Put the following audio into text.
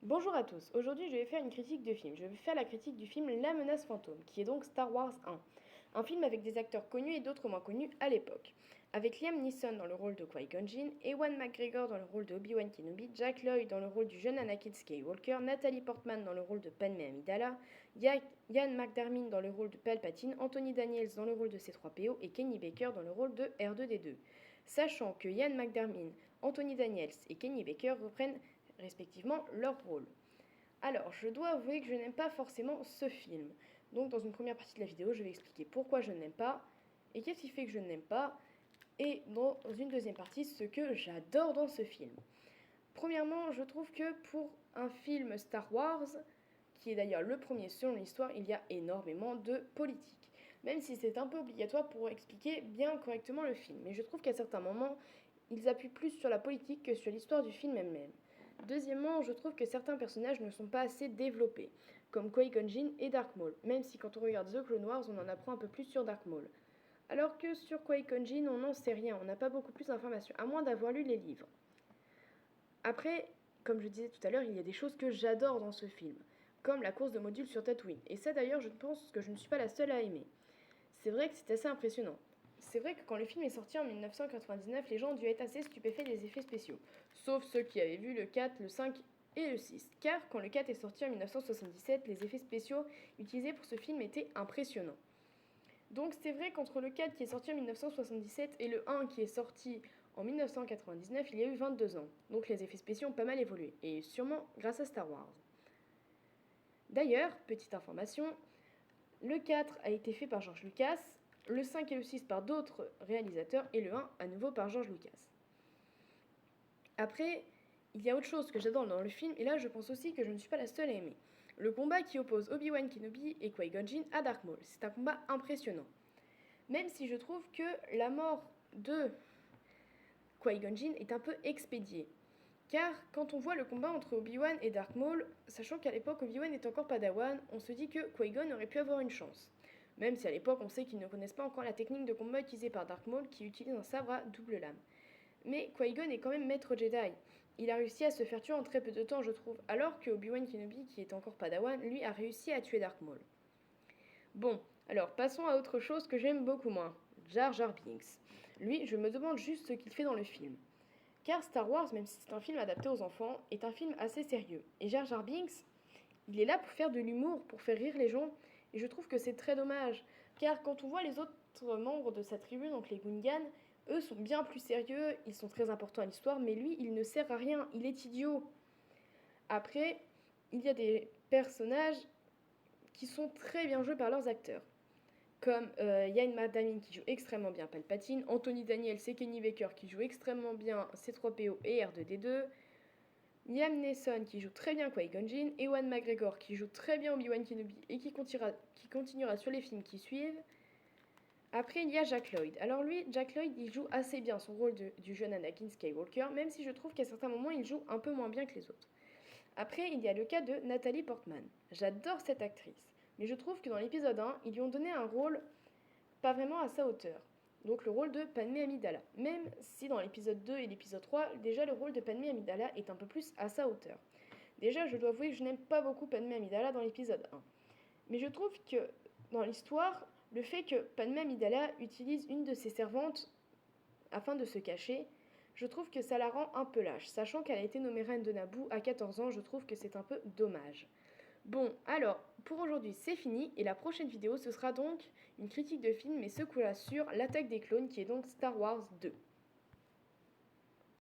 Bonjour à tous, aujourd'hui je vais faire une critique de film. Je vais faire la critique du film La menace fantôme, qui est donc Star Wars 1. Un film avec des acteurs connus et d'autres moins connus à l'époque. Avec Liam Neeson dans le rôle de Qui-Gon Jinn, Ewan McGregor dans le rôle de Obi-Wan Kenobi, Jack Lloyd dans le rôle du jeune Anakin Skywalker, Natalie Portman dans le rôle de Padmé Amidala, Ian McDiarmid dans le rôle de Palpatine, Anthony Daniels dans le rôle de C3PO et Kenny Baker dans le rôle de R2D2. Sachant que Ian McDiarmid, Anthony Daniels et Kenny Baker reprennent respectivement leur rôle. Alors, je dois avouer que je n'aime pas forcément ce film. Donc, dans une première partie de la vidéo, je vais expliquer pourquoi je ne l'aime pas et qu'est-ce qui fait que je ne l'aime pas. Et dans une deuxième partie, ce que j'adore dans ce film. Premièrement, je trouve que pour un film Star Wars, qui est d'ailleurs le premier selon l'histoire, il y a énormément de politique. Même si c'est un peu obligatoire pour expliquer bien correctement le film. Mais je trouve qu'à certains moments, ils appuient plus sur la politique que sur l'histoire du film elle-même. Deuxièmement, je trouve que certains personnages ne sont pas assez développés, comme Qui-Gon Jinn et Dark Maul, même si quand on regarde The Clone Wars, on en apprend un peu plus sur Dark Maul. Alors que sur Qui-Gon Jinn, on n'en sait rien, on n'a pas beaucoup plus d'informations, à moins d'avoir lu les livres. Après, comme je disais tout à l'heure, il y a des choses que j'adore dans ce film, comme la course de modules sur Tatooine, et ça d'ailleurs, je pense que je ne suis pas la seule à aimer. C'est vrai que c'est assez impressionnant. C'est vrai que quand le film est sorti en 1999, les gens ont dû être assez stupéfaits des effets spéciaux. Sauf ceux qui avaient vu le 4, le 5 et le 6. Car quand le 4 est sorti en 1977, les effets spéciaux utilisés pour ce film étaient impressionnants. Donc c'est vrai qu'entre le 4 qui est sorti en 1977 et le 1 qui est sorti en 1999, il y a eu 22 ans. Donc les effets spéciaux ont pas mal évolué. Et sûrement grâce à Star Wars. D'ailleurs, petite information, le 4 a été fait par George Lucas, le 5 et le 6 par d'autres réalisateurs, et le 1 à nouveau par George Lucas. Après, il y a autre chose que j'adore dans le film, et là je pense aussi que je ne suis pas la seule à aimer. Le combat qui oppose Obi-Wan Kenobi et Qui-Gon Jinn à Dark Maul. C'est un combat impressionnant. Même si je trouve que la mort de Qui-Gon Jinn est un peu expédiée. Car quand on voit le combat entre Obi-Wan et Dark Maul, sachant qu'à l'époque Obi-Wan est encore Padawan, on se dit que Qui-Gon aurait pu avoir une chance. Même si à l'époque on sait qu'ils ne connaissent pas encore la technique de combat utilisée par Dark Maul qui utilise un sabre à double lame. Mais Qui-Gon est quand même maître Jedi. Il a réussi à se faire tuer en très peu de temps je trouve, alors que Obi-Wan Kenobi qui est encore Padawan, lui a réussi à tuer Dark Maul. Bon, alors passons à autre chose que j'aime beaucoup moins, Jar Jar Binks. Lui, je me demande juste ce qu'il fait dans le film. Car Star Wars, même si c'est un film adapté aux enfants, est un film assez sérieux. Et Jar Jar Binks, il est là pour faire de l'humour, pour faire rire les gens, et je trouve que c'est très dommage. Car quand on voit les autres membres de sa tribu, donc les Gungans, eux sont bien plus sérieux, ils sont très importants à l'histoire, mais lui, il ne sert à rien, il est idiot. Après, il y a des personnages qui sont très bien joués par leurs acteurs. Comme Ian McDiarmid qui joue extrêmement bien Palpatine, Anthony Daniels et Kenny Baker qui jouent extrêmement bien C3PO et R2D2, Liam Neeson qui joue très bien Qui-Gon Jinn, Ewan McGregor qui joue très bien Obi-Wan Kenobi et qui continuera sur les films qui suivent. Après, il y a Jack Lloyd. Alors lui, Jack Lloyd, il joue assez bien son rôle du jeune Anakin Skywalker, même si je trouve qu'à certains moments, il joue un peu moins bien que les autres. Après, il y a le cas de Natalie Portman. J'adore cette actrice, mais je trouve que dans l'épisode 1, ils lui ont donné un rôle pas vraiment à sa hauteur. Donc le rôle de Padmé Amidala. Même si dans l'épisode 2 et l'épisode 3, déjà le rôle de Padmé Amidala est un peu plus à sa hauteur. Déjà, je dois avouer que je n'aime pas beaucoup Padmé Amidala dans l'épisode 1. Mais je trouve que dans l'histoire, le fait que Padmé Amidala utilise une de ses servantes afin de se cacher, je trouve que ça la rend un peu lâche. Sachant qu'elle a été nommée reine de Naboo à 14 ans, je trouve que c'est un peu dommage. Bon, alors, pour aujourd'hui, c'est fini, et la prochaine vidéo, ce sera donc une critique de film, mais ce coup-là sur l'attaque des clones, qui est donc Star Wars 2.